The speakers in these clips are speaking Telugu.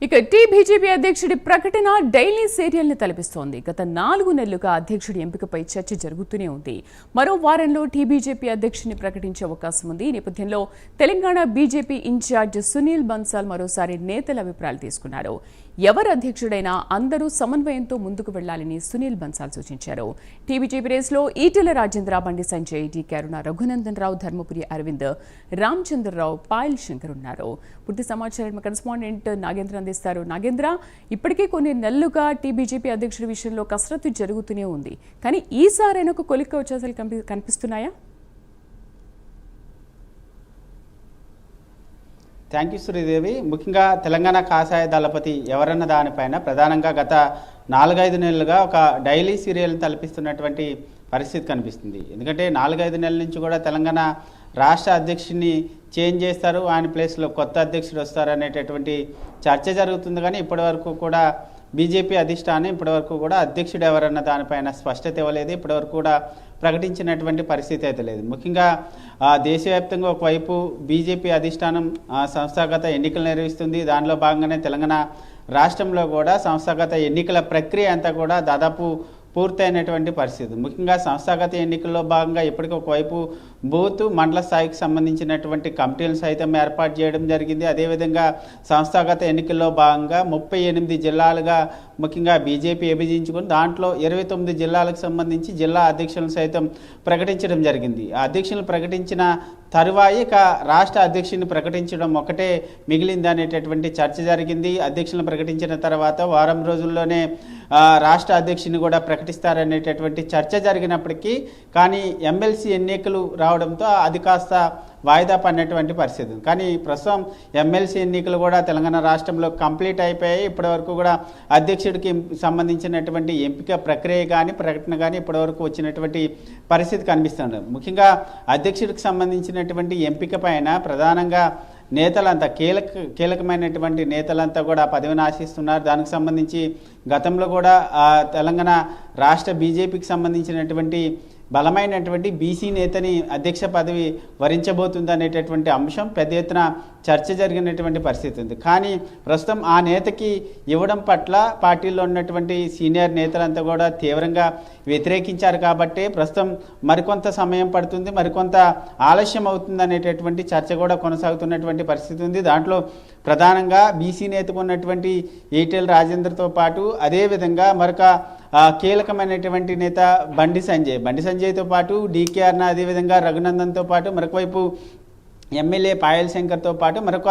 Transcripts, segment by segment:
ఇక బీజేపీ అధ్యక్షుడి ప్రకటన డైలీ సీరియల్ ని తలపిస్తోంది. గత 4 నెలలుగా అధ్యక్షుడి ఎంపికపై చర్చ జరుగుతూనే ఉంది. మరో వారంలో బీజేపీ అధ్యక్షుడిని ప్రకటించే అవకాశం ఉంది. ఈ నేపథ్యంలో తెలంగాణ బీజేపీ ఇన్ఛార్జ్ సునీల్ బన్సాల్ మరోసారి నేతల అభిప్రాయాలు తీసుకున్నారు. ఎవరు అధ్యక్షుడైనా అందరూ సమన్వయంతో ముందుకు వెళ్లాలని సునీల్ బన్సాల్ సూచించారు. బీజేపీ రేసులో ఈటెల రాజేంద్ర, బండి సంజయ్, డి కరుణ, రఘునందన్ రావు, ధర్మపురి అరవింద్, రామచంద్రరావు, పాయల్ శంకర్ ఉన్నారు. పూర్తి సమాచారం కరెస్పాండెంట్ నాగేంద్ర అందిస్తారు. నాగేంద్ర, ఇప్పటికే కొన్ని నెలలుగా బీజేపీ అధ్యక్షుడి విషయంలో కసరత్తు జరుగుతూనే ఉంది. కానీ ఈసారైనా ఒక కొలిక్క వచ్చేసలు కనిపిస్తున్నాయా? Thank you Sridevi. ముఖ్యంగా తెలంగాణ కాషాయ దళపతి ఎవరన్న దానిపైన ప్రధానంగా గత 4-5 నెలలుగా ఒక డైలీ సీరియల్ తలపిస్తున్నటువంటి పరిస్థితి కనిపిస్తుంది. ఎందుకంటే 4-5 నెలల నుంచి కూడా తెలంగాణ రాష్ట్ర అధ్యక్షుడిని చేంజ్ చేస్తారు, ఆయన ప్లేస్లో కొత్త అధ్యక్షుడు వస్తారు అనేటటువంటి చర్చ జరుగుతుంది. కానీ ఇప్పటివరకు కూడా బీజేపీ అధిష్టానం ఇప్పటివరకు కూడా అధ్యక్షుడు ఎవరన్న దానిపైన స్పష్టత ఇవ్వలేదు. ఇప్పటివరకు కూడా ప్రకటించినటువంటి పరిస్థితి అయితే లేదు. ముఖ్యంగా దేశవ్యాప్తంగా ఒకవైపు బీజేపీ అధిష్టానం సంస్థాగత ఎన్నికలు నిర్వహిస్తుంది. దానిలో భాగంగానే తెలంగాణ రాష్ట్రంలో కూడా సంస్థాగత ఎన్నికల ప్రక్రియ అంతా కూడా దాదాపు పూర్తయినటువంటి పరిస్థితి. ముఖ్యంగా సంస్థాగత ఎన్నికల్లో భాగంగా ఇప్పటికీ ఒకవైపు బూత్ మండల స్థాయికి సంబంధించినటువంటి కమిటీలను సైతం ఏర్పాటు చేయడం జరిగింది. అదేవిధంగా సంస్థాగత ఎన్నికల్లో భాగంగా 38 జిల్లాలుగా ముఖ్యంగా బీజేపీ విభజించుకుని దాంట్లో 29 జిల్లాలకు సంబంధించి జిల్లా అధ్యక్షులను సైతం ప్రకటించడం జరిగింది. ఆ అధ్యక్షులను ప్రకటించిన తరువాయి ఇక రాష్ట్ర అధ్యక్షుడిని ప్రకటించడం ఒకటే మిగిలింది అనేటటువంటి చర్చ జరిగింది. అధ్యక్షులను ప్రకటించిన తర్వాత వారం రోజుల్లోనే రాష్ట్ర అధ్యక్షుడిని కూడా ప్రకటిస్తారనేటటువంటి చర్చ జరిగినప్పటికీ కానీ ఎమ్మెల్సీ ఎన్నికలు రావడంతో అది కాస్త వాయిదా పడినటువంటి పరిస్థితి. కానీ ప్రస్తుతం ఎమ్మెల్సీ ఎన్నికలు కూడా తెలంగాణ రాష్ట్రంలో కంప్లీట్ అయిపోయాయి. ఇప్పటివరకు కూడా అధ్యక్షుడికి సంబంధించినటువంటి ఎంపిక ప్రక్రియ కానీ ప్రకటన కానీ ఇప్పటివరకు వచ్చినటువంటి పరిస్థితి కనిపిస్తుంది. ముఖ్యంగా అధ్యక్షుడికి సంబంధించినటువంటి ఎంపిక పైన ప్రధానంగా నేతలంతా కీలకమైనటువంటి నేతలంతా కూడా పదవిని ఆశిస్తున్నారు. దానికి సంబంధించి గతంలో కూడా తెలంగాణ రాష్ట్ర బీజేపీకి సంబంధించినటువంటి బలమైనటువంటి బీసీ నేతని అధ్యక్ష పదవి వరించబోతుంది అనేటటువంటి అంశం పెద్ద ఎత్తున చర్చ జరిగినటువంటి పరిస్థితి ఉంది. కానీ ప్రస్తుతం ఆ నేతకి ఇవ్వడం పట్ల పార్టీలో ఉన్నటువంటి సీనియర్ నేతలంతా కూడా తీవ్రంగా వ్యతిరేకించారు. కాబట్టి ప్రస్తుతం మరికొంత సమయం పడుతుంది, మరికొంత ఆలస్యం అవుతుంది అనేటటువంటి చర్చ కూడా కొనసాగుతున్నటువంటి పరిస్థితి ఉంది. దాంట్లో ప్రధానంగా బీసీ నేతకు ఉన్నటువంటి ఈటెల రాజేంద్రతో పాటు అదేవిధంగా మరొక కీలకమైనటువంటి నేత బండి సంజయ్తో పాటు డీకేఆర్న, అదేవిధంగా రఘునందన్తో పాటు మరొక వైపు ఎమ్మెల్యే పాయల్ శంకర్తో పాటు మరొక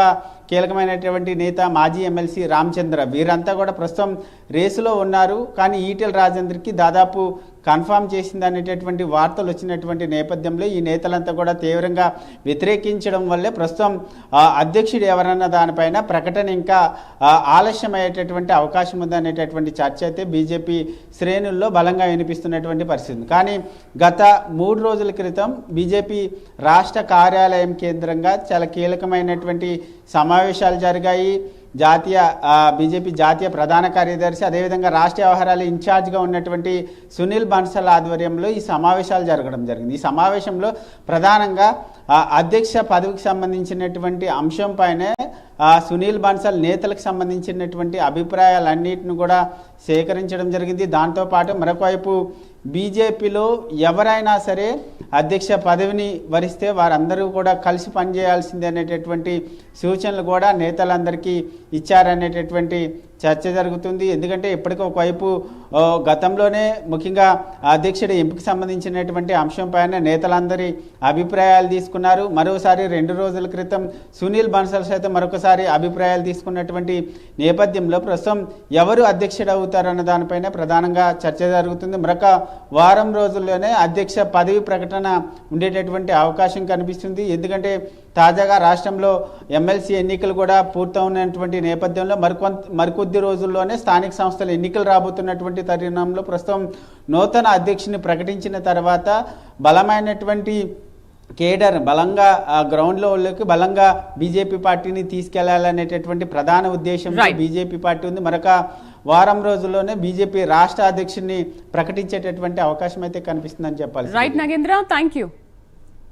కీలకమైనటువంటి నేత మాజీ ఎమ్మెల్సీ రామచంద్ర, వీరంతా కూడా ప్రస్తుతం రేసులో ఉన్నారు. కానీ ఈటెల రాజేంద్రకి దాదాపు కన్ఫామ్ చేసింది అనేటటువంటి వార్తలు వచ్చినటువంటి నేపథ్యంలో ఈ నేతలంతా కూడా తీవ్రంగా వ్యతిరేకించడం వల్లే ప్రస్తుతం అధ్యక్షుడు ఎవరన్న దానిపైన ప్రకటన ఇంకా ఆలస్యం అయ్యేటటువంటి అవకాశం ఉంది అనేటటువంటి చర్చ అయితే బీజేపీ శ్రేణుల్లో బలంగా వినిపిస్తున్నటువంటి పరిస్థితి. కానీ గత 3 రోజుల క్రితం బీజేపీ రాష్ట్ర కార్యాలయం కేంద్రంగా చాలా కీలకమైనటువంటి సమావేశాలు జరిగాయి. బీజేపీ జాతీయ ప్రధాన కార్యదర్శి అదేవిధంగా రాష్ట్ర వ్యవహారాల ఇన్ఛార్జ్గా ఉన్నటువంటి సునీల్ బన్సాల్ ఆధ్వర్యంలో ఈ సమావేశాలు జరగడం జరిగింది. ఈ సమావేశంలో ప్రధానంగా అధ్యక్ష పదవికి సంబంధించినటువంటి అంశంపైనే సునీల్ బన్సాల్ నేతలకు సంబంధించినటువంటి అభిప్రాయాలన్నింటిని కూడా సేకరించడం జరిగింది. దాంతోపాటు మరొకవైపు బీజేపీలో ఎవరైనా సరే అధ్యక్ష పదవిని వరిస్తే వారందరూ కూడా కలిసి పనిచేయాల్సిందే అనేటటువంటి సూచనలు కూడా నేతలందరికీ ఇచ్చారనేటటువంటి చర్చ జరుగుతుంది. ఎందుకంటే ఇప్పటికీ ఒకవైపు గతంలోనే ముఖ్యంగా అధ్యక్షుడి ఎంపిక సంబంధించినటువంటి అంశంపైన నేతలందరి అభిప్రాయాలు తీసుకున్నారు. మరోసారి 2 రోజుల క్రితం సునీల్ బన్సాల్ సైతం మరొకసారి అభిప్రాయాలు తీసుకున్నటువంటి నేపథ్యంలో ప్రస్తుతం ఎవరు అధ్యక్షుడు అవుతారన్న దానిపైన ప్రధానంగా చర్చ జరుగుతుంది. మరొక వారం రోజుల్లోనే అధ్యక్ష పదవి ప్రకటన ఉండేటటువంటి అవకాశం కనిపిస్తుంది. ఎందుకంటే తాజాగా రాష్ట్రంలో ఎమ్మెల్సీ ఎన్నికలు కూడా పూర్తవుతున్నటువంటి నేపథ్యంలో మరికొద్ది రోజుల్లోనే స్థానిక సంస్థల ఎన్నికలు రాబోతున్నటువంటి తరుణంలో ప్రస్తుతం నూతన అధ్యక్షుని ప్రకటించిన తర్వాత బలమైనటువంటి కేడర్ బలంగా గ్రౌండ్లో వాళ్ళకి బలంగా బీజేపీ పార్టీని తీసుకెళ్లాలనేటటువంటి ప్రధాన ఉద్దేశంతో బీజేపీ పార్టీ ఉంది. మరొక వారం రోజుల్లోనే బీజేపీ రాష్ట్ర అధ్యక్షుడిని ప్రకటించేటటువంటి అవకాశం అయితే కనిపిస్తుందని చెప్పాలి. Right Nagendra, thank you.